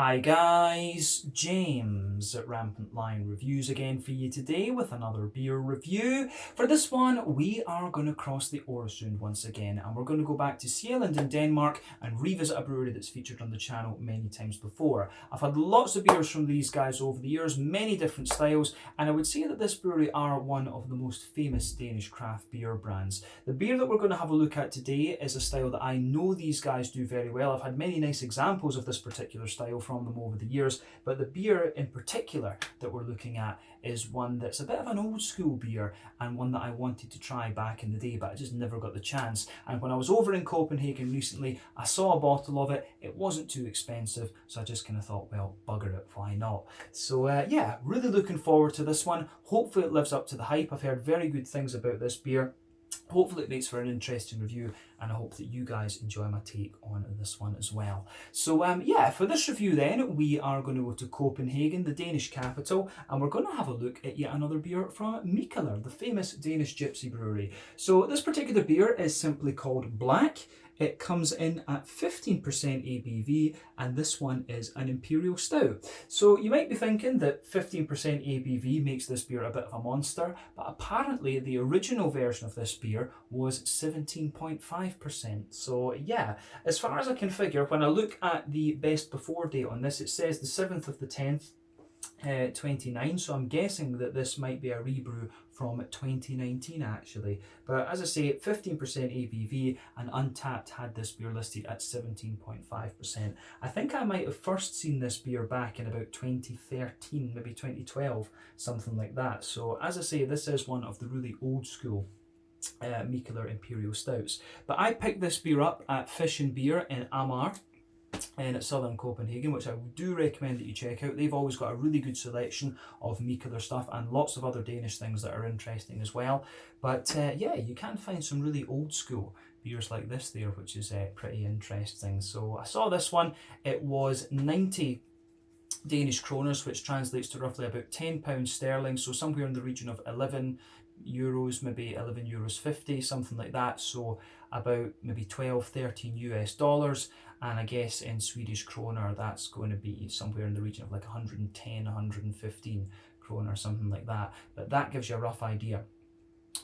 Hi guys, James at Rampant Lion Reviews again for you today with another beer review. For this one, we are going to cross the Øresund once again, and we're going to go back to Sjælland in Denmark and revisit a brewery that's featured on the channel many times before. I've had lots of beers from these guys over the years, many different styles, and I would say that this brewery are one of the most famous Danish craft beer brands. The beer that we're going to have a look at today is a style that I know these guys do very well. I've had many nice examples of this particular style from them over the years, but the beer in particular that we're looking at is one that's a bit of an old school beer and one that I wanted to try back in the day, but I just never got the chance. And when I was over in Copenhagen recently, I saw a bottle of it. It wasn't too expensive, so I just kind of thought, well, bugger it, why not? So yeah, really looking forward to this one. Hopefully it lives up to the hype. I've heard very good things about this beer. Hopefully it makes for an interesting review, and I hope that you guys enjoy my take on this one as well. So yeah, for this review then, we are going to go to Copenhagen, the Danish capital, and we're going to have a look at yet another beer from Mikkeller, the famous Danish gypsy brewery. So this particular beer is simply called Black. It comes in at 15% ABV, and this one is an Imperial Stout. So you might be thinking that 15% ABV makes this beer a bit of a monster, but apparently the original version of this beer was 17.5%. So yeah, as far as I can figure, when I look at the best before date on this, it says the 7th of the 10th, 29, so I'm guessing that this might be a rebrew from 2019 actually. But as I say, 15% ABV, and Untappd had this beer listed at 17.5%. I think I might have first seen this beer back in about 2013, maybe 2012, something like that. So as I say, this is one of the really old school Mikkeller Imperial Stouts. But I picked this beer up at Fish and Beer in Amager in southern Copenhagen, which I do recommend that you check out. They've always got a really good selection of Mikkeller stuff and lots of other Danish things that are interesting as well. But yeah, you can find some really old school beers like this there, which is pretty interesting. So I saw this one. It was 90 Danish kroners, which translates to roughly about £10 sterling, so somewhere in the region of 11 euros, maybe 11 euros 50, something like that. So about maybe 12-13 US dollars, and I guess in Swedish kroner that's going to be somewhere in the region of like 110-115 kroner, something like that. But that gives you a rough idea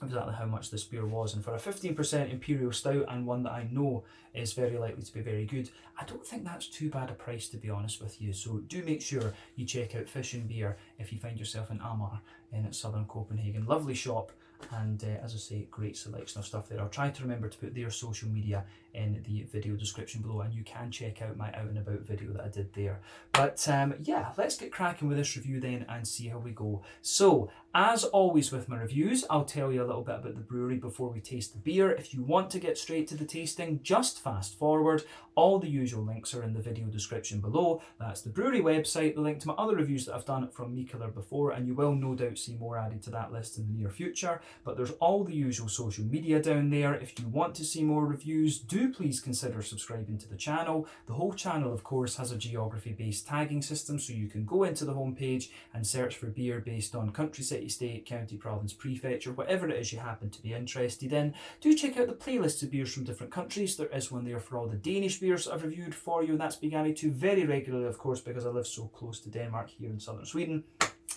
exactly how much this beer was. And for a 15% Imperial Stout, and one that I know is very likely to be very good, I don't think that's too bad a price, to be honest with you. So do make sure you check out Fish and Beer if you find yourself in Amager in southern Copenhagen. Lovely shop, and as I say, great selection of stuff there. I'll try to remember to put their social media in the video description below, and you can check out my out and about video that I did there. But yeah, let's get cracking with this review then and see how we go. So as always with my reviews, I'll tell you a little bit about the brewery before we taste the beer. If you want to get straight to the tasting, just fast forward. All the usual links are in the video description below. That's the brewery website, the link to my other reviews that I've done from Mikkeller before, and you will no doubt see more added to that list in the near future. But there's all the usual social media down there. If you want to see more reviews, do please consider subscribing to the channel. The whole channel, of course, has a geography-based tagging system, so you can go into the homepage and search for beer based on country, city, state, county, province, prefecture, whatever it is you happen to be interested in. Do check out the playlists of beers from different countries. There is one there for all the Danish beers that I've reviewed for you, and that's being added to very regularly, of course, because I live so close to Denmark here in southern Sweden.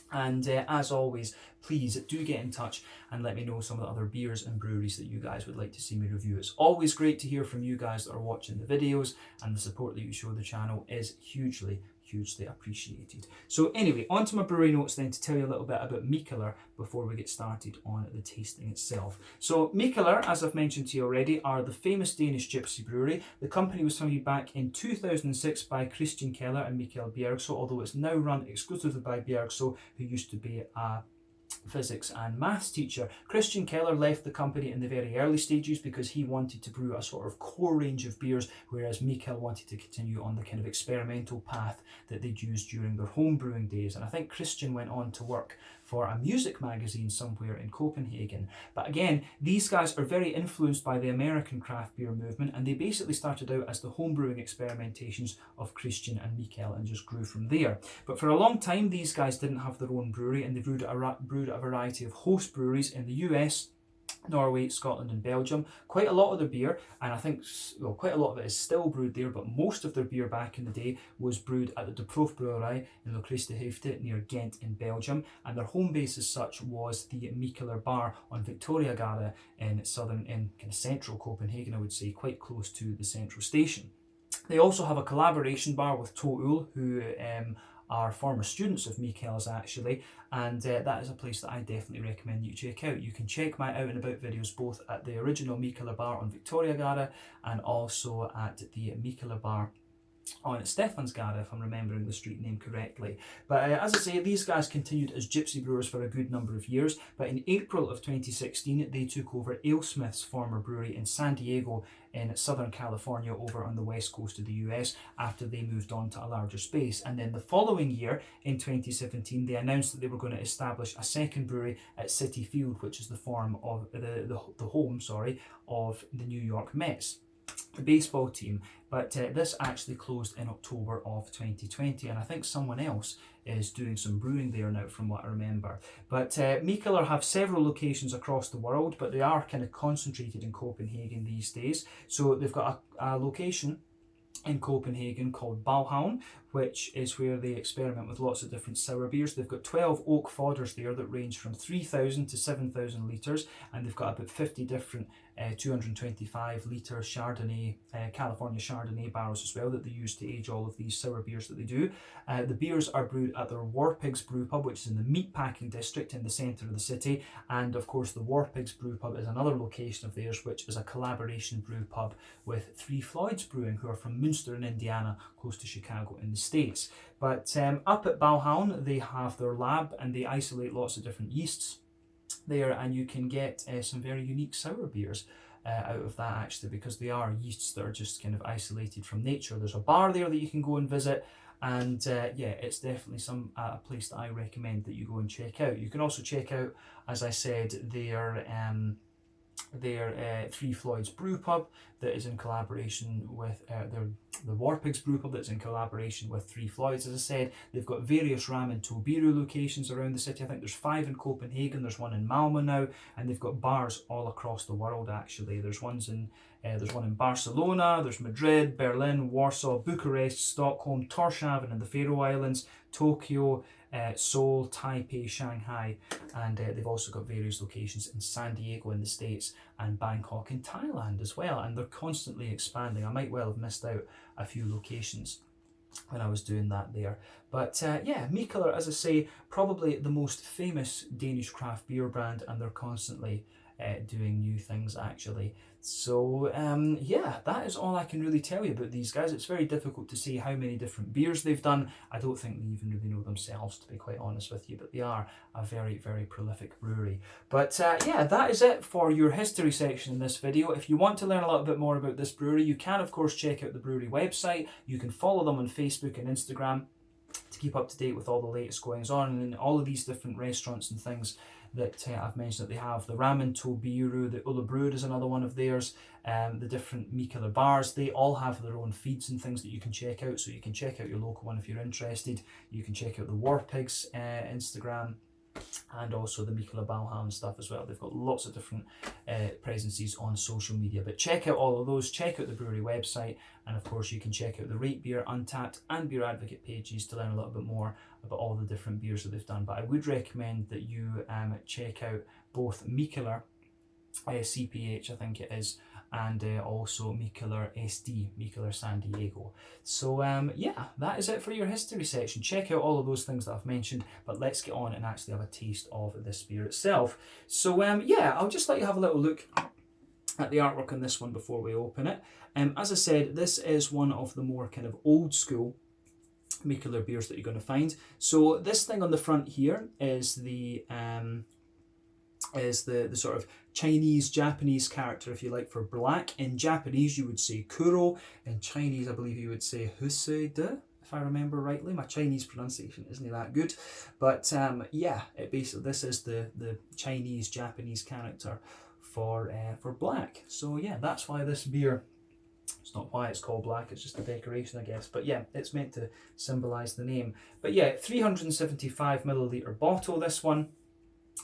And as always, please do get in touch and let me know some of the other beers and breweries that you guys would like to see me review. It's always great to hear from you guys that are watching the videos, and the support that you show the channel is hugely appreciated. So anyway, on to my brewery notes then, to tell you a little bit about Mikkeller before we get started on the tasting itself. So Mikkeller, as I've mentioned to you already, are the famous Danish gypsy brewery. The company was founded back in 2006 by Christian Keller and Mikkel Bjergso, although it's now run exclusively by Bjergso, who used to be a physics and maths teacher. Christian Keller left the company in the very early stages because he wanted to brew a sort of core range of beers, whereas Mikkel wanted to continue on the kind of experimental path that they'd used during their home brewing days. And I think Christian went on to work for a music magazine somewhere in Copenhagen. But again, these guys are very influenced by the American craft beer movement, and they basically started out as the homebrewing experimentations of Christian and Mikkel and just grew from there. But for a long time, these guys didn't have their own brewery, and they brewed a variety of host breweries in the US, Norway, Scotland and Belgium. Quite a lot of their beer, and I think, well, quite a lot of it is still brewed there, but most of their beer back in the day was brewed at the Proefbrouwerij in Lochristi-Hijfte near Ghent in Belgium, and their home base as such was the Mikkeller bar on Victoriagade in kind of central Copenhagen, I would say, quite close to the central station. They also have a collaboration bar with Toul, who are former students of Mikkeller's actually, and that is a place that I definitely recommend you check out. You can check my out and about videos both at the original Mikkeller bar on Victoriagade and also at the Mikkeller bar on Stefansgade, if I'm remembering the street name correctly. But as I say, these guys continued as gypsy brewers for a good number of years, but in April of 2016 they took over AleSmith's former brewery in San Diego in Southern California over on the west coast of the US after they moved on to a larger space. And then the following year, in 2017, they announced that they were going to establish a second brewery at Citi Field, which is the home of the New York Mets, the baseball team. But this actually closed in October of 2020, and I think someone else is doing some brewing there now from what I remember. But Mikkeller have several locations across the world, but they are kind of concentrated in Copenhagen these days. So they've got a location in Copenhagen called Balhavn, which is where they experiment with lots of different sour beers. They've got 12 oak fodders there that range from 3,000 to 7,000 litres, and they've got about 50 different 225 litre Chardonnay, California Chardonnay barrels as well that they use to age all of these sour beers that they do. The beers are brewed at their War Pigs brew pub, which is in the meatpacking district in the centre of the city, and of course the War Pigs brew pub is another location of theirs, which is a collaboration brew pub with Three Floyds Brewing, who are from Munster in Indiana, close to Chicago in the States. But up at Balhavn they have their lab, and they isolate lots of different yeasts there, and you can get some very unique sour beers out of that actually, because they are yeasts that are just kind of isolated from nature. There's a bar there that you can go and visit, and yeah, it's definitely a place that I recommend that you go and check out. You can also check out, as I said, their Three Floyds brew pub that is in collaboration with the War Pigs brew pub that's in collaboration with Three Floyds. As I said, they've got various RampantLionReviews locations around the city. I think there's 5 in Copenhagen, there's one in Malmö now, and they've got bars all across the world actually. There's one in Barcelona, there's Madrid, Berlin, Warsaw, Bucharest, Stockholm, Tórshavn in the Faroe Islands, Tokyo, Seoul, Taipei, Shanghai, and they've also got various locations in San Diego in the States and Bangkok in Thailand as well, and they're constantly expanding. I might well have missed out a few locations when I was doing that there. But yeah, Mikkeller, as I say, probably the most famous Danish craft beer brand, and they're constantly doing new things actually. So yeah, that is all I can really tell you about these guys. It's very difficult to say how many different beers they've done. I don't think they even really know themselves, to be quite honest with you, but they are a very, very prolific brewery. But yeah, that is it for your history section in this video. If you want to learn a little bit more about this brewery, you can of course check out the brewery website. You can follow them on Facebook and Instagram to keep up to date with all the latest goings on, and all of these different restaurants and things that I've mentioned that they have. The RampantLionReviews, the Ulla Brewed is another one of theirs, the different Mikkeller bars, they all have their own feeds and things that you can check out, so you can check out your local one if you're interested. You can check out the War Pigs Instagram, and also the Mikkeller Balhavn stuff as well. They've got lots of different presences on social media, but check out all of those, check out the brewery website, and of course you can check out the Rate Beer, Untappd and Beer Advocate pages to learn a little bit more about all the different beers that they've done. But I would recommend that you check out both Mikkeller CPH, I think it is, and also Mikkeller SD, Mikkeller San Diego. So yeah, that is it for your history section. Check out all of those things that I've mentioned, but let's get on and actually have a taste of this beer itself. So yeah, I'll just let you have a little look at the artwork on this one before we open it. As I said, this is one of the more kind of old school Mikkeller beers that you're going to find. So this thing on the front here is the sort of Chinese, Japanese character, if you like, for black. In Japanese you would say kuro, in Chinese I believe you would say husei-de, if I remember rightly. My Chinese pronunciation isn't that good, but yeah, this is the Chinese, Japanese character for black. So yeah, that's why this beer, it's not why it's called black, it's just a decoration I guess, but yeah, it's meant to symbolise the name. But yeah, 375 milliliter bottle, this one.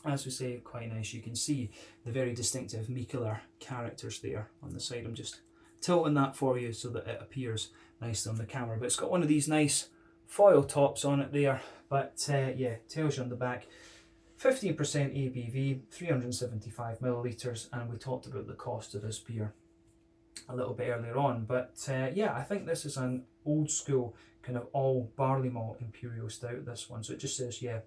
As we say, quite nice. You can see the very distinctive Mikkeller characters there on the side. I'm just tilting that for you so that it appears nicely on the camera. But it's got one of these nice foil tops on it there. But yeah, tells you on the back, 15% ABV, 375 millilitres, and we talked about the cost of this beer a little bit earlier on. But yeah, I think this is an old school kind of all barley malt imperial stout, this one. So it just says, yeah,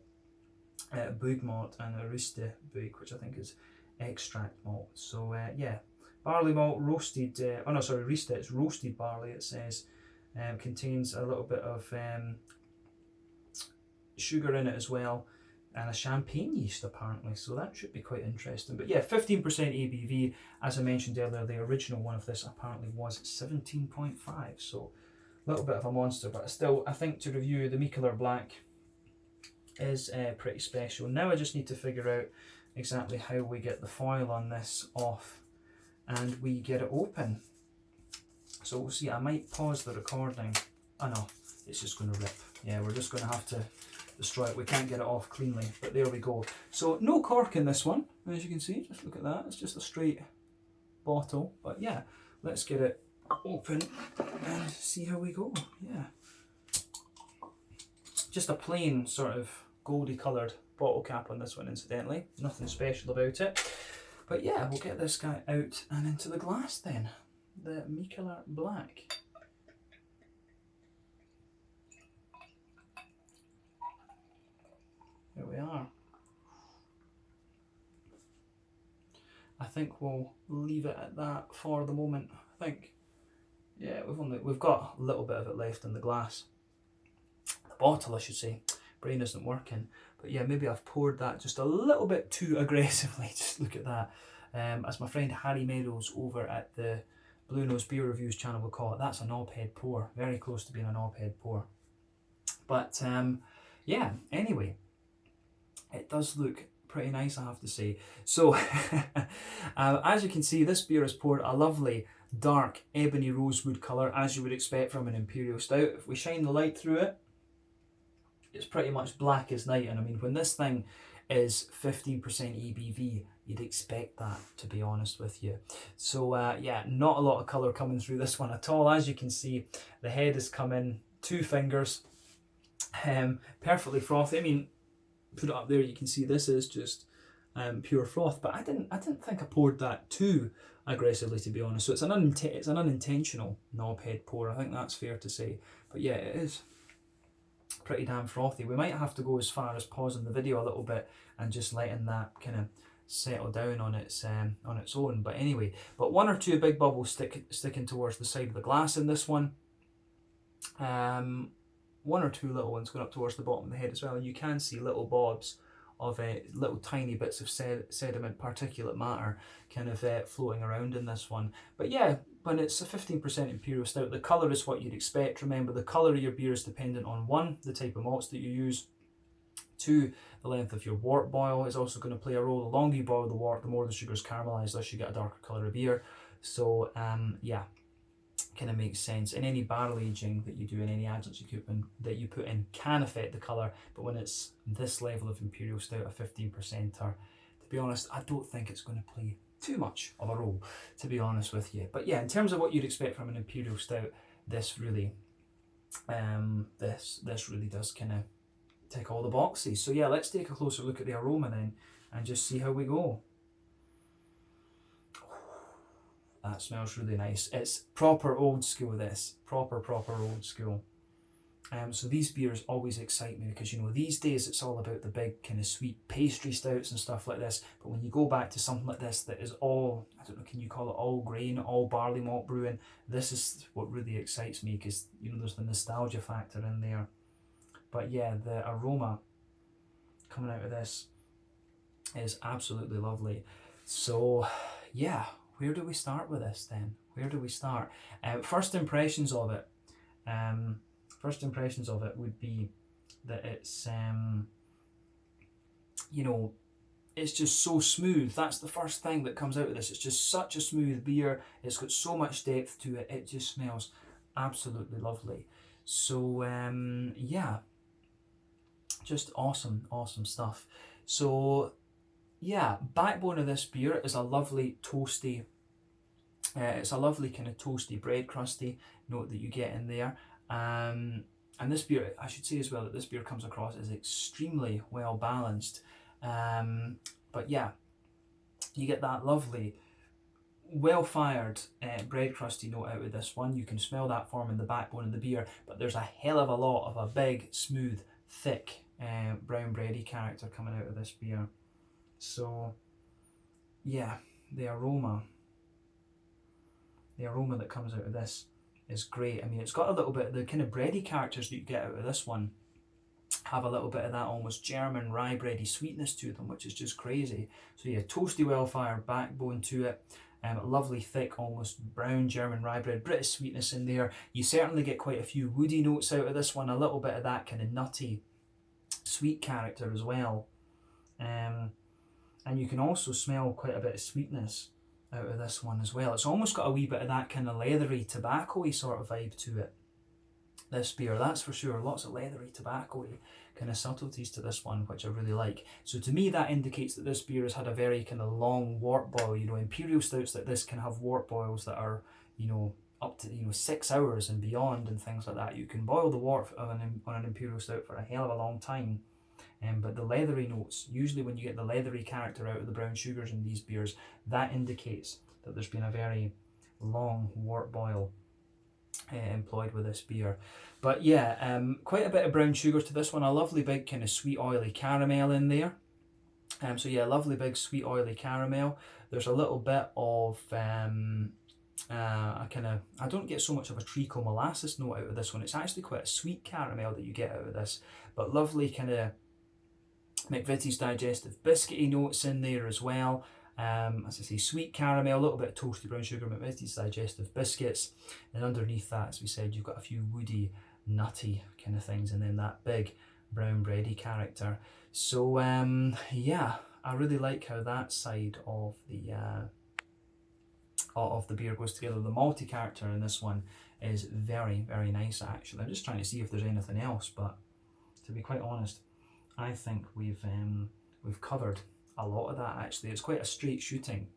Brewed malt and Lochristi-Hijfte, which I think is extract malt. So yeah, barley malt roasted, oh no, sorry, Rieste, it's roasted barley, it says. Contains a little bit of sugar in it as well, and a champagne yeast apparently, so that should be quite interesting. But yeah, 15% ABV, as I mentioned earlier, the original one of this apparently was 17.5, so a little bit of a monster, but still, I think to review the Mikkeller Black is pretty special. Now I just need to figure out exactly how we get the foil on this off and we get it open. So we'll see. I might pause the recording. Oh no, it's just going to rip. Yeah, we're just going to have to destroy it. We can't get it off cleanly, but there we go. So no cork in this one, as you can see. Just look at that. It's just a straight bottle. But yeah, let's get it open and see how we go. Yeah, just a plain sort of goldy coloured bottle cap on this one, incidentally. Nothing special about it. But yeah, we'll get this guy out and into the glass then. The Mikkeller Black. Here we are. I think we'll leave it at that for the moment. I think, yeah, we've got a little bit of it left in the glass. The bottle, I should say. Brain isn't working. But yeah, maybe I've poured that just a little bit too aggressively. Just look at that. As my friend Harry Meadows over at the Blue Nose Beer Reviews channel will call it, that's a knobhead pour. Very close to being a knobhead pour. But yeah, anyway, it does look pretty nice, I have to say. So as you can see, this beer is poured a lovely dark ebony rosewood colour, as you would expect from an imperial stout. If we shine the light through it, it's pretty much black as night. And I mean, when this thing is 15% ABV, you'd expect that, to be honest with you. So yeah, not a lot of colour coming through this one at all. As you can see, the head has come in 2 fingers, perfectly frothy. I mean, put it up there, you can see this is just pure froth, but I didn't think I poured that too aggressively, to be honest. So it's an unintentional knobhead pour, I think that's fair to say. But yeah, it is pretty damn frothy. We might have to go as far as pausing the video a little bit and just letting that kind of settle down on its own. But anyway, but 1 or 2 big bubbles sticking towards the side of the glass in this one. 1 or 2 little ones going up towards the bottom of the head as well, and you can see little bobs of little tiny bits of sediment, particulate matter kind of floating around in this one. But yeah, when it's a 15% imperial stout, the colour is what you'd expect. Remember, the colour of your beer is dependent on 1, the type of malts that you use, 2, the length of your wort boil is also going to play a role. The longer you boil the wort, the more the sugar's caramelised, thus you get a darker colour of beer. So yeah, kind of makes sense. And any barrel aging that you do and any adjuncts you put in can affect the colour, but when it's this level of imperial stout, a 15%er, to be honest, I don't think it's going to play too much of a role, to be honest with you. But yeah, in terms of what you'd expect from an imperial stout, this really this really does kind of tick all the boxes. So yeah, let's take a closer look at the aroma then and just see how we go. That smells really nice. It's proper old school, this. Proper old school. So these beers always excite me because, you know, these days it's all about the big kind of sweet pastry stouts and stuff like this. But when you go back to something like this that is all, I don't know, can you call it all grain, all barley malt brewing? This is what really excites me because, you know, there's the nostalgia factor in there. But yeah, the aroma coming out of this is absolutely lovely. So yeah, where do we start with this then? Where do we start? First impressions of it would be that it's, you know, it's just so smooth. That's the first thing that comes out of this. It's just such a smooth beer. It's got so much depth to it. It just smells absolutely lovely. So yeah, just awesome stuff. So yeah, backbone of this beer is a lovely toasty, it's a lovely kind of toasty bread crusty note that you get in there. And this beer, I should say as well that this beer comes across as extremely well balanced. But yeah, you get that lovely, well fired bread crusty note out of this one. You can smell that forming the backbone of the beer, but there's a hell of a lot of a big, smooth, thick brown bready character coming out of this beer. So yeah, the aroma that comes out of this is great. I mean, it's got a little bit, the kind of bready characters that you get out of this one have a little bit of that almost German rye bready sweetness to them, which is just crazy. So yeah, toasty, well-fired backbone to it. Lovely, thick, almost brown German rye bread, British sweetness in there. You certainly get quite a few woody notes out of this one, a little bit of that kind of nutty, sweet character as well. And you can also smell quite a bit of sweetness out of this one as well. It's almost got a wee bit of that kind of leathery, tobacco-y sort of vibe to it, this beer, that's for sure. Lots of leathery, tobacco-y kind of subtleties to this one, which I really like. So to me, that indicates that this beer has had a very kind of long wort boil. You know, imperial stouts like this can have wort boils that are, you know, up to 6 hours and beyond and things like that. You can boil the wort on an imperial stout for a hell of a long time. But the leathery notes, usually when you get the leathery character out of the brown sugars in these beers, that indicates that there's been a very long wort boil employed with this beer. But yeah, quite a bit of brown sugars to this one, a lovely big kind of sweet oily caramel in there. So yeah, lovely big sweet oily caramel. There's a little bit of I don't get so much of a treacle molasses note out of this one. It's actually quite a sweet caramel that you get out of this, but lovely kind of McVitie's digestive biscuity notes in there as well. As I say, sweet caramel, a little bit of toasty brown sugar, McVitie's digestive biscuits, and underneath that, as we said, you've got a few woody, nutty kind of things, and then that big brown bready character. So yeah, I really like how that side of the beer goes together. The malty character in this one is very, very nice actually. I'm just trying to see if there's anything else, but to be quite honest, I think we've covered a lot of that actually. It's quite a straight shooting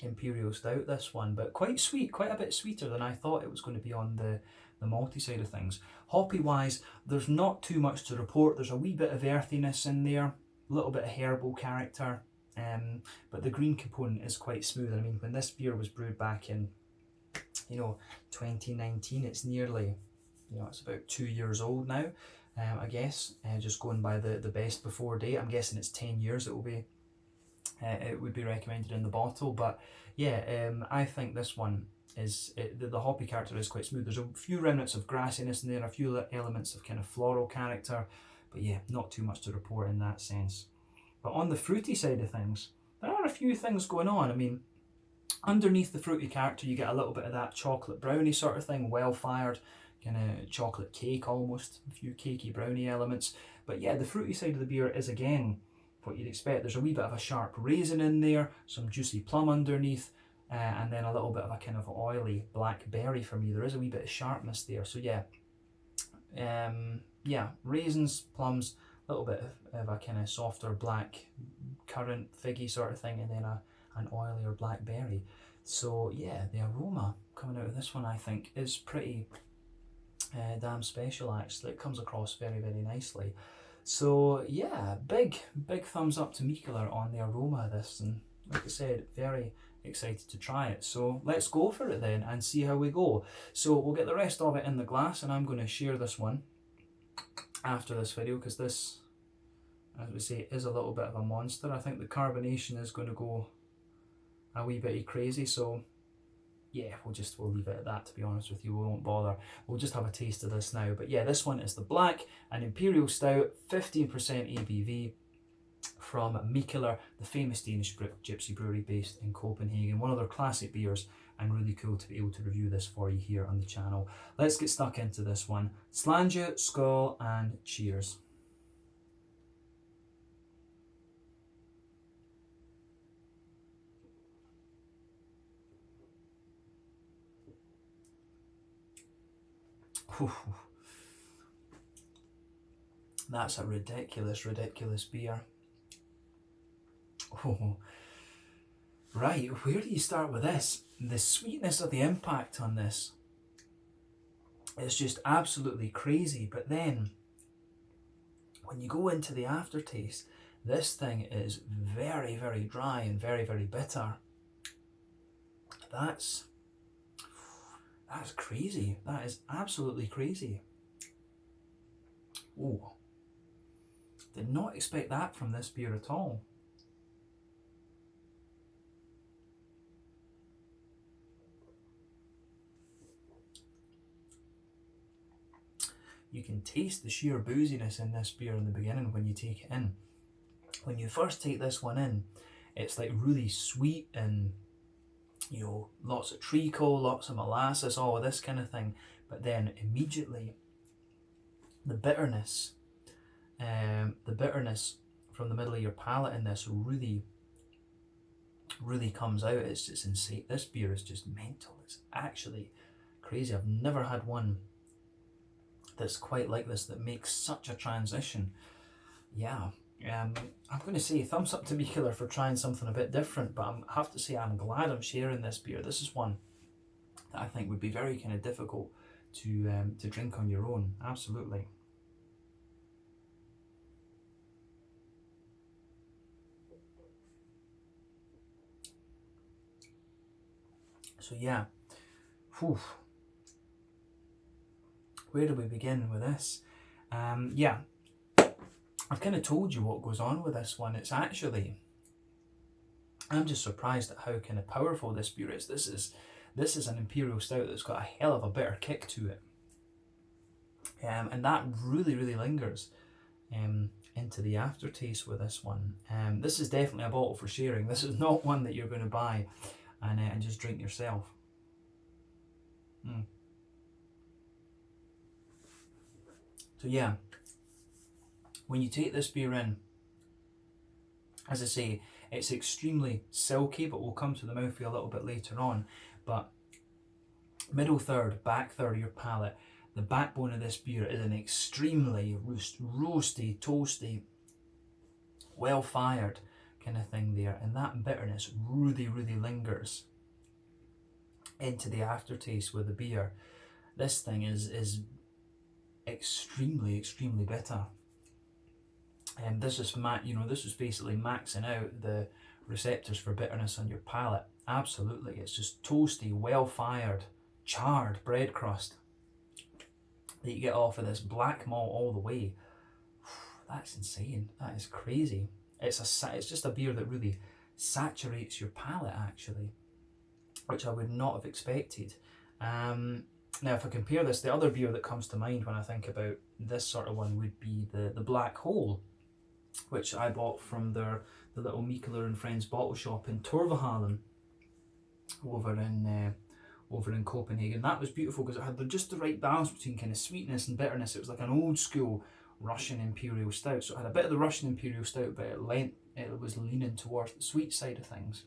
imperial stout, this one, but quite sweet, quite a bit sweeter than I thought it was going to be on the malty side of things. Hoppy wise, there's not too much to report. There's a wee bit of earthiness in there, a little bit of herbal character, but the green component is quite smooth. I mean, when this beer was brewed back in 2019, it's nearly, it's about 2 years old now. I guess, just going by the best before date, I'm guessing it's 10 years it would be recommended in the bottle. But yeah, I think this one is, the hoppy character is quite smooth. There's a few remnants of grassiness in there, a few elements of kind of floral character, but yeah, not too much to report in that sense. But on the fruity side of things, there are a few things going on. I mean, underneath the fruity character, you get a little bit of that chocolate brownie sort of thing, well fired, kind of chocolate cake almost, a few cakey brownie elements. But yeah, the fruity side of the beer is again what you'd expect. There's a wee bit of a sharp raisin in there, some juicy plum underneath, and then a little bit of a kind of oily black berry for me. There is a wee bit of sharpness there. So yeah, raisins, plums, a little bit of a kind of softer black currant figgy sort of thing, and then an oilier black berry. So yeah, the aroma coming out of this one I think is pretty damn special actually. It comes across very, very nicely. So yeah, big thumbs up to Mikkeller on the aroma of this, and like I said, very excited to try it. So let's go for it then and see how we go. So we'll get the rest of it in the glass, and I'm going to share this one after this video because this, as we say, is a little bit of a monster. I think the carbonation is going to go a wee bit crazy, so yeah, we'll leave it at that, to be honest with you. We won't bother. We'll just have a taste of this now. But yeah, this one is the black, an imperial stout, 15% ABV from Mikkeller, the famous Danish gypsy brewery based in Copenhagen. One of their classic beers, and really cool to be able to review this for you here on the channel. Let's get stuck into this one. Slange, skål, and cheers. That's a ridiculous beer. Oh, right, where do you start with this? The sweetness of the impact on this is just absolutely crazy. But then, when you go into the aftertaste, this thing is very, very dry and very, very bitter. That's crazy. That is absolutely crazy. Oh, did not expect that from this beer at all. You can taste the sheer booziness in this beer in the beginning when you take it in. When you first take this one in, it's like really sweet and, you know, lots of treacle, lots of molasses, all of this kind of thing. But then immediately, the bitterness from the middle of your palate in this really comes out. It's just insane. This beer is just mental. It's actually crazy. I've never had one that's quite like this, that makes such a transition. Yeah, I'm going to say thumbs up to Mikkeller for trying something a bit different, but I have to say I'm glad I'm sharing this beer. This is one that I think would be very kind of difficult to drink on your own. Absolutely. So yeah, whew. Where do we begin with this? Yeah, I've kind of told you what goes on with this one. It's actually, I'm just surprised at how kind of powerful this beer is. This is an imperial stout that's got a hell of a bitter kick to it, and that really lingers into the aftertaste with this one. This is definitely a bottle for sharing. This is not one that you're going to buy and just drink yourself. So yeah, when you take this beer in, as I say, it's extremely silky, but we'll come to the mouthfeel a little bit later on. But middle third, back third of your palate, the backbone of this beer is an extremely roasty, toasty, well-fired kind of thing there, and that bitterness really lingers into the aftertaste with the beer. This thing is extremely bitter, and this is this is basically maxing out the receptors for bitterness on your palate. Absolutely, it's just toasty, well-fired, charred bread crust that you get off of this black malt all the way. That's insane. That is crazy. It's just a beer that really saturates your palate, actually, which I would not have expected. Now, if I compare this, the other beer that comes to mind when I think about this sort of one would be the Black Hole, which I bought from the little Mikkeller and Friends bottle shop in Torvehalen over in Copenhagen. That was beautiful because it had just the right balance between kind of sweetness and bitterness. It was like an old school Russian Imperial Stout. So it had a bit of the Russian Imperial Stout, but it was leaning towards the sweet side of things.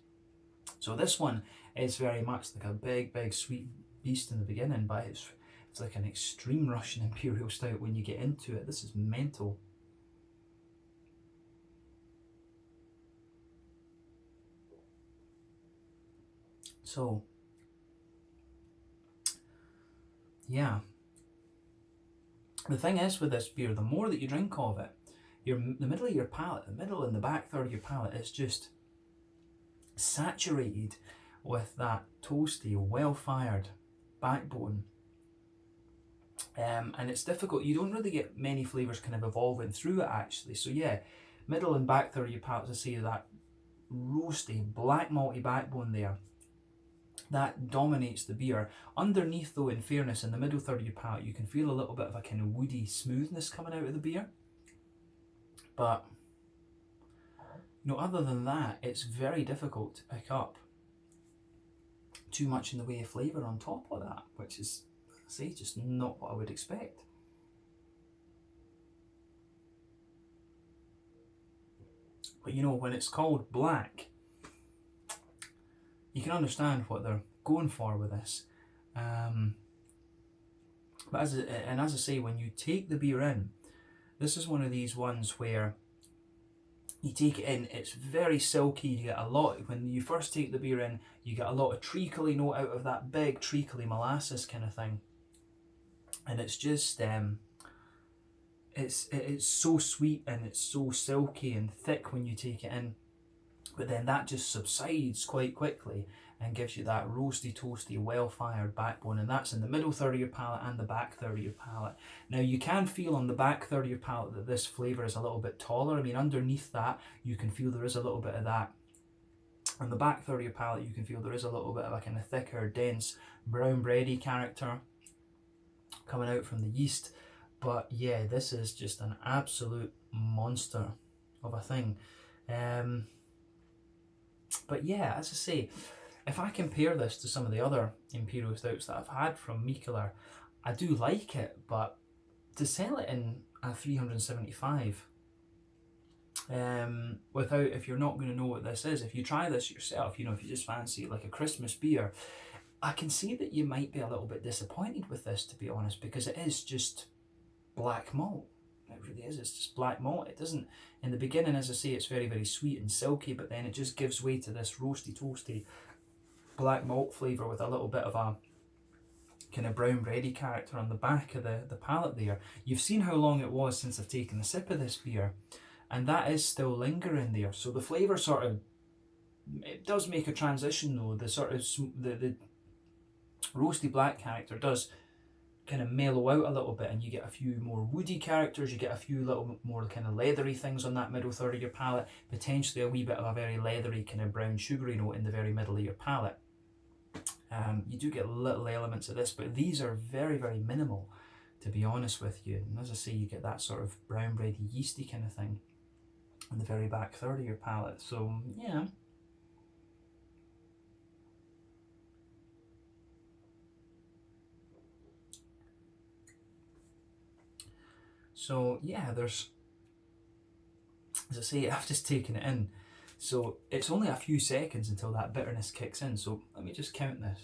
So this one is very much like a big sweet beast in the beginning, but it's like an extreme Russian Imperial Stout when you get into it. This is mental. So yeah, the thing is with this beer, the more that you drink of it, the middle of your palate, the middle and the back third of your palate is just saturated with that toasty, well-fired backbone. And it's difficult. You don't really get many flavours kind of evolving through it, actually. So yeah, middle and back third of your palate, to say that roasty, black malty backbone there, that dominates the beer. Underneath, though, in fairness, in the middle third of your palate, you can feel a little bit of a kind of woody smoothness coming out of the beer. But other than that, it's very difficult to pick up too much in the way of flavour on top of that, which is, say, just not what I would expect. But when it's called black, you can understand what they're going for with this. But as I say, when you take the beer in, this is one of these ones where You take it in, it's very silky. You get a lot, when you first take the beer in, you get a lot of treacly note out of that big treacly molasses kind of thing. And it's just, it's so sweet and it's so silky and thick when you take it in. But then that just subsides quite quickly and gives you that roasty, toasty, well-fired backbone, and that's in the middle third of your palate and the back third of your palate. Now you can feel on the back third of your palate that this flavour is a little bit taller. I mean, underneath that you can feel there is a little bit of that. On the back third of your palate you can feel there is a little bit of a kind of thicker, dense, brown bready character coming out from the yeast. But yeah, this is just an absolute monster of a thing. But yeah, as I say, if I compare this to some of the other Imperial Stouts that I've had from Mikkeller, I do like it, but to sell it in a 375, without, if you're not going to know what this is, if you try this yourself, you know, if you just fancy like a Christmas beer, I can see that you might be a little bit disappointed with this, to be honest, because it is just black malt. It really is, it's just black malt. It doesn't, in the beginning, as I say, it's very, very sweet and silky, but then it just gives way to this roasty, toasty black malt flavour with a little bit of a kind of brown bready character on the back of the palate there. You've seen how long it was since I've taken a sip of this beer, and that is still lingering there. So the flavour sort of, it does make a transition though. The sort of, the roasty black character does kind of mellow out a little bit, and you get a few more woody characters, you get a few little more kind of leathery things on that middle third of your palate, potentially a wee bit of a very leathery kind of brown sugary note in the very middle of your palate. You do get little elements of this, but these are very, very minimal, to be honest with you. And as I say, you get that sort of brown bready, yeasty kind of thing in the very back third of your palate. So yeah. So yeah, there's, as I say, I've just taken it in. So it's only a few seconds until that bitterness kicks in. So let me just count this.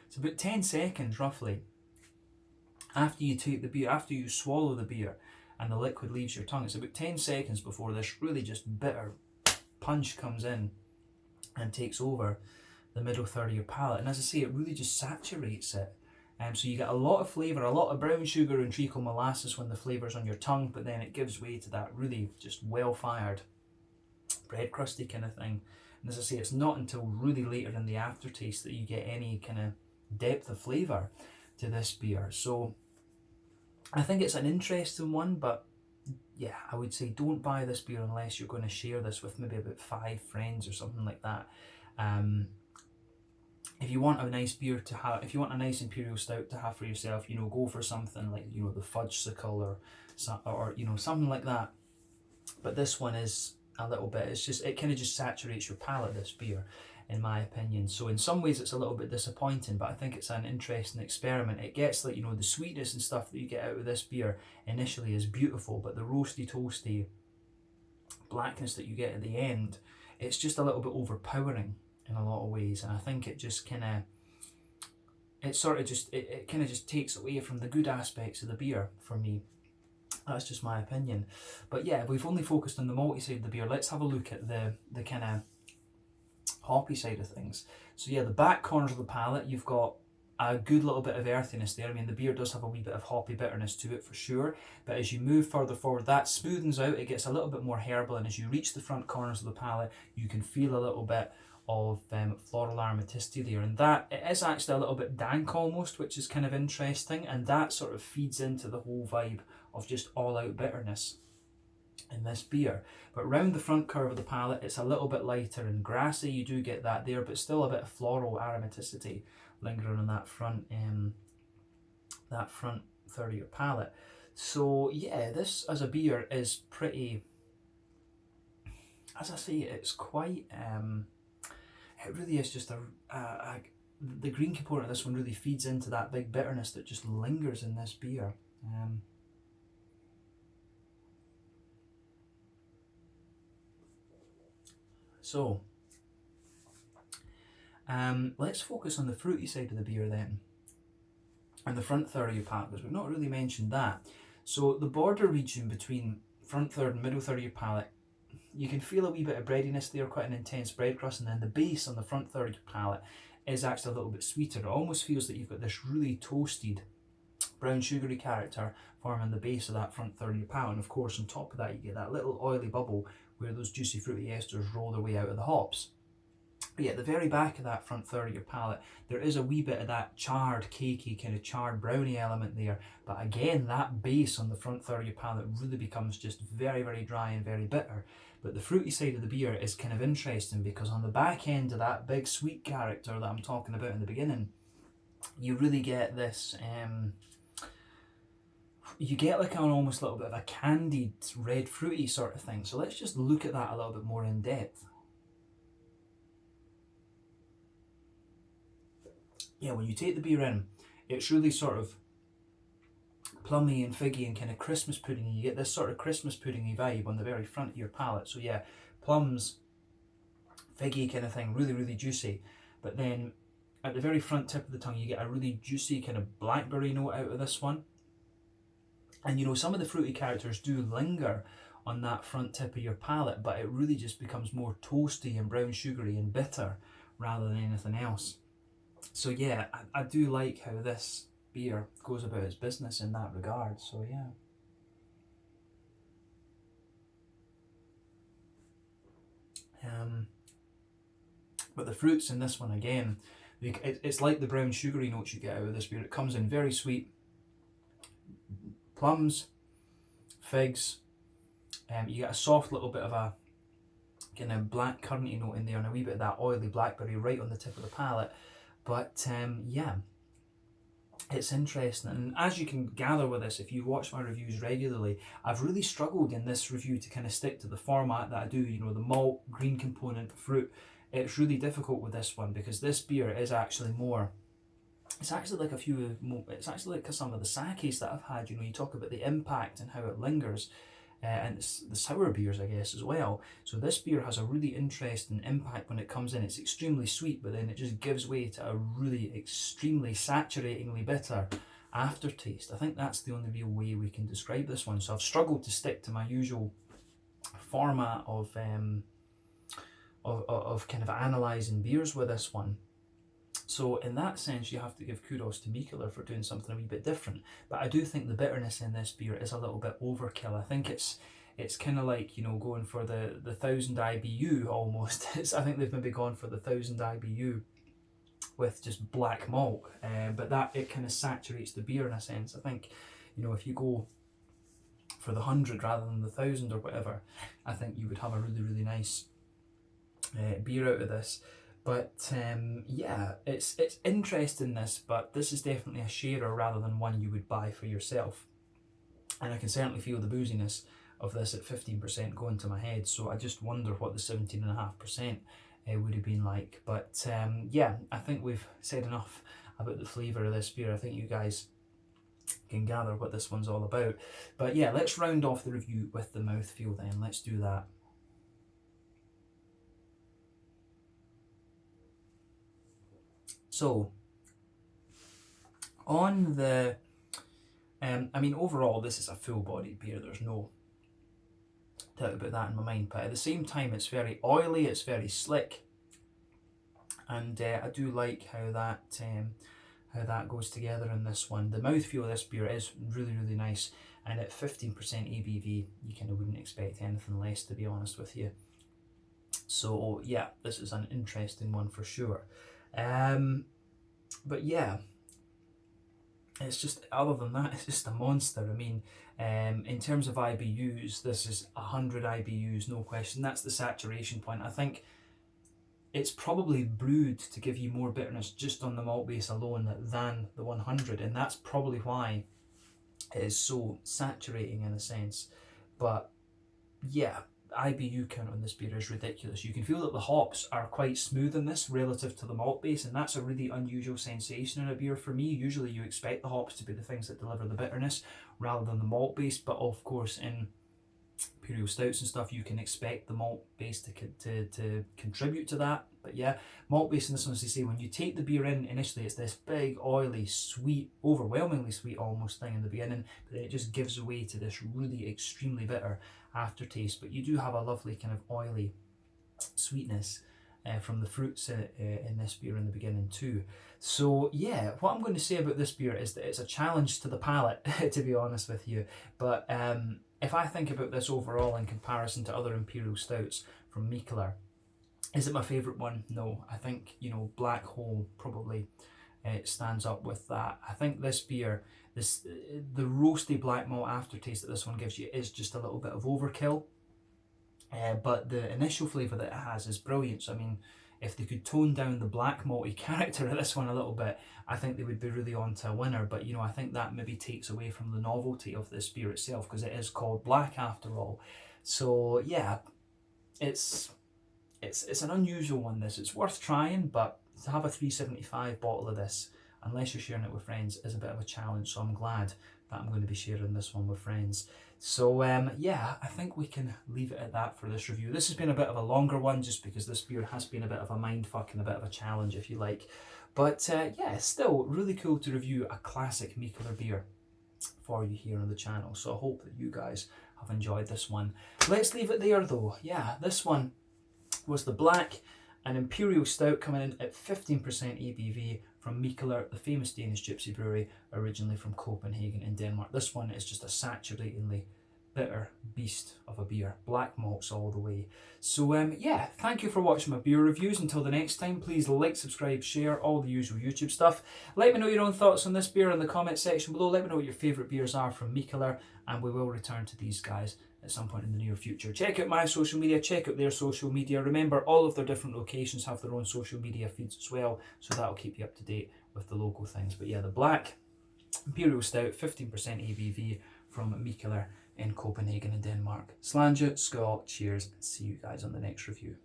It's about 10 seconds roughly after you take the beer, after you swallow the beer and the liquid leaves your tongue. It's about 10 seconds before this really just bitter punch comes in and takes over the middle third of your palate. And as I say, it really just saturates it. So you get a lot of flavour, a lot of brown sugar and treacle molasses when the flavour's on your tongue, but then it gives way to that really just well-fired bread crusty kind of thing. And as I say, it's not until really later in the aftertaste that you get any kind of depth of flavour to this beer. So I think it's an interesting one, but yeah, I would say don't buy this beer unless you're going to share this with maybe about 5 friends or something like that. If you want a nice beer to have, if you want a nice Imperial Stout to have for yourself, you know, go for something like, you know, the Fudgesicle or you know, something like that. But this one is a little bit, it's just, it kind of just saturates your palate, this beer, in my opinion. So in some ways it's a little bit disappointing, but I think it's an interesting experiment. It gets, like, you know, the sweetness and stuff that you get out of this beer initially is beautiful, but the roasty, toasty blackness that you get at the end, it's just a little bit overpowering in a lot of ways. And I think it just kind of, it sort of just, it kind of just takes away from the good aspects of the beer for me. That's just my opinion. But yeah, we've only focused on the malty side of the beer. Let's have a look at the kind of hoppy side of things. So yeah, the back corners of the palate, you've got a good little bit of earthiness there. I mean, the beer does have a wee bit of hoppy bitterness to it for sure, but as you move further forward, that smoothens out, it gets a little bit more herbal, and as you reach the front corners of the palate, you can feel a little bit of floral aromaticity there, and that, it is actually a little bit dank almost, which is kind of interesting, and that sort of feeds into the whole vibe of just all-out bitterness in this beer. But round the front curve of the palate, it's a little bit lighter and grassy. You do get that there, but still a bit of floral aromaticity lingering on that front third of your palate. So yeah, this as a beer is pretty, as I say, it's quite it really is just the green component of this one really feeds into that big bitterness that just lingers in this beer. So Let's focus on the fruity side of the beer then, and the front third of your palate, because we've not really mentioned that. So the border region between front third and middle third of your palate, you can feel a wee bit of breadiness there, quite an intense bread crust, and then the base on the front third of your palate is actually a little bit sweeter. It almost feels like you've got this really toasted brown sugary character forming the base of that front third of your palate, and of course on top of that you get that little oily bubble where those juicy fruity esters roll their way out of the hops. But yeah, at the very back of that front third of your palate, there is a wee bit of that charred, cakey, kind of charred brownie element there. But again, that base on the front third of your palate really becomes just very, very dry and very bitter. But the fruity side of the beer is kind of interesting, because on the back end of that big sweet character that I'm talking about in the beginning, you really get this, you get like an almost little bit of a candied red fruity sort of thing. So let's just look at that a little bit more in depth. Yeah, when you take the beer in, it's really sort of plummy and figgy and kind of Christmas puddingy. You get this sort of Christmas puddingy vibe on the very front of your palate. So yeah, plums, figgy kind of thing, really, really juicy. But then at the very front tip of the tongue, you get a really juicy kind of blackberry note out of this one. And you know, some of the fruity characters do linger on that front tip of your palate, but it really just becomes more toasty and brown sugary and bitter rather than anything else. So yeah, I do like how this beer goes about its business in that regard. So yeah. But the fruits in this one again, it's like the brown sugary notes you get out of this beer. It comes in very sweet. Plums, figs, you get a soft little bit of a kind of black curranty note in there, and a wee bit of that oily blackberry right on the tip of the palate. But yeah, it's interesting, and as you can gather with this, if you watch my reviews regularly, I've really struggled in this review to kind of stick to the format that I do, you know, the malt, green component, fruit. It's really difficult with this one, because this beer is actually more, it's actually like it's actually like some of the sakes that I've had, you know, you talk about the impact and how it lingers, and it's the sour beers, I guess, as well. So this beer has a really interesting impact when it comes in. It's extremely sweet, but then it just gives way to a really extremely saturatingly bitter aftertaste. I think that's the only real way we can describe this one. So I've struggled to stick to my usual format of kind of analysing beers with this one. So in that sense, you have to give kudos to Mikkeller for doing something a wee bit different. But I do think the bitterness in this beer is a little bit overkill. I think it's kind of like, you know, going for the 1000 IBU almost. I think they've maybe gone for the 1000 IBU with just black malt. But that, it kind of saturates the beer in a sense. I think, you know, if you go for the 100 rather than the 1000 or whatever, I think you would have a really, really nice beer out of this. But yeah, it's interesting this, but this is definitely a sharer rather than one you would buy for yourself. And I can certainly feel the booziness of this at 15% going to my head, so I just wonder what the 17.5% would have been like. But yeah, I think we've said enough about the flavour of this beer. I think you guys can gather what this one's all about. But yeah, let's round off the review with the mouthfeel then. Let's do that. So, on the, I mean, overall, this is a full-bodied beer. There's no doubt about that in my mind. But at the same time, it's very oily. It's very slick, and I do like how that goes together in this one. The mouthfeel of this beer is really, really nice, and at 15% ABV, you kind of wouldn't expect anything less, to be honest with you. So yeah, this is an interesting one for sure. But yeah, it's just, other than that, it's just a monster. I mean, in terms of IBUs, this is 100 IBUs, no question. That's the saturation point. I think it's probably brewed to give you more bitterness just on the malt base alone than the 100, and that's probably why it is so saturating in a sense. But yeah, IBU count on this beer is ridiculous. You can feel that the hops are quite smooth in this relative to the malt base, and that's a really unusual sensation in a beer for me. Usually you expect the hops to be the things that deliver the bitterness rather than the malt base, but of course in imperial stouts and stuff, you can expect the malt base to contribute to that. But yeah, malt base in this one, as they say, when you take the beer in initially, it's this big, oily, sweet, overwhelmingly sweet almost thing in the beginning, but then it just gives way to this really extremely bitter aftertaste. But you do have a lovely kind of oily sweetness from the fruits in this beer in the beginning too. So yeah, what I'm going to say about this beer is that it's a challenge to the palate, to be honest with you. But if I think about this overall in comparison to other imperial stouts from Mikkeller, is it my favourite one? No. I think, you know, Black Hole probably stands up with that. I think this beer, the roasty black malt aftertaste that this one gives you is just a little bit of overkill. But the initial flavour that it has is brilliant. So I mean, if they could tone down the black malty character of this one a little bit, I think they would be really on to a winner. But you know, I think that maybe takes away from the novelty of this beer itself, because it is called black after all. So yeah, it's an unusual one. It's worth trying, but to have a 375 bottle of this, unless you're sharing it with friends, is a bit of a challenge. So I'm glad that I'm going to be sharing this one with friends. So yeah, I think we can leave it at that for this review. This has been a bit of a longer one, just because this beer has been a bit of a mindfuck and a bit of a challenge, if you like. But yeah, still really cool to review a classic Mikkeller beer for you here on the channel. So I hope that you guys have enjoyed this one. Let's leave it there though. Yeah, this one was the Black, an Imperial Stout coming in at 15% ABV from Mikkeller, the famous Danish gypsy brewery, originally from Copenhagen in Denmark. This one is just a saturatingly bitter beast of a beer. Black malts all the way. So yeah, thank you for watching my beer reviews. Until the next time, please like, subscribe, share, all the usual YouTube stuff. Let me know your own thoughts on this beer in the comment section below. Let me know what your favourite beers are from Mikkeller, and we will return to these guys at some point in the near future. Check out my social media, check out their social media. Remember, all of their different locations have their own social media feeds as well, so that'll keep you up to date with the local things. But yeah, the Black Imperial Stout, 15% ABV from Mikkeller in Copenhagen in Denmark. Slange, skål, cheers, and see you guys on the next review.